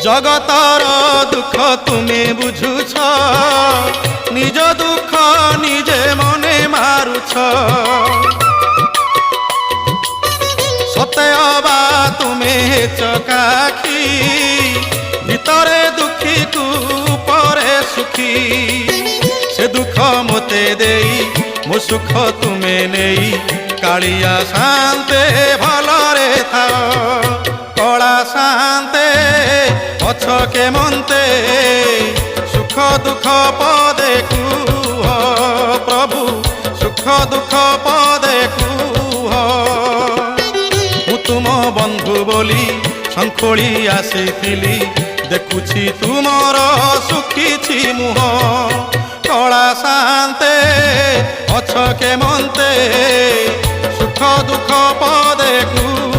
জগতর দুঃখ তুমি বুঝুছ, নিজ দুঃখ নিজে মনে মারুছ। সতে অবা তুমি চকাখি, ভিতরে দুঃখী কু পরে সুখী। সে দুঃখ মতে দেই মো সুখ তুমে নেই, কালিয়া শান্তে ভলরে থাও। কলা শান্তে অছকে মন্তে, সুখ দুঃখ পদে কুহ প্রভু, সুখ দুঃখ পদে কুহ। মু তুম বন্ধু বলি শঙ্খোଳି আসিছিলি, দেখুছি তুমর সুখিছি মুহ। কলা শান্তে অছকে মন্তে, সুখ দুঃখ পদে কুহ।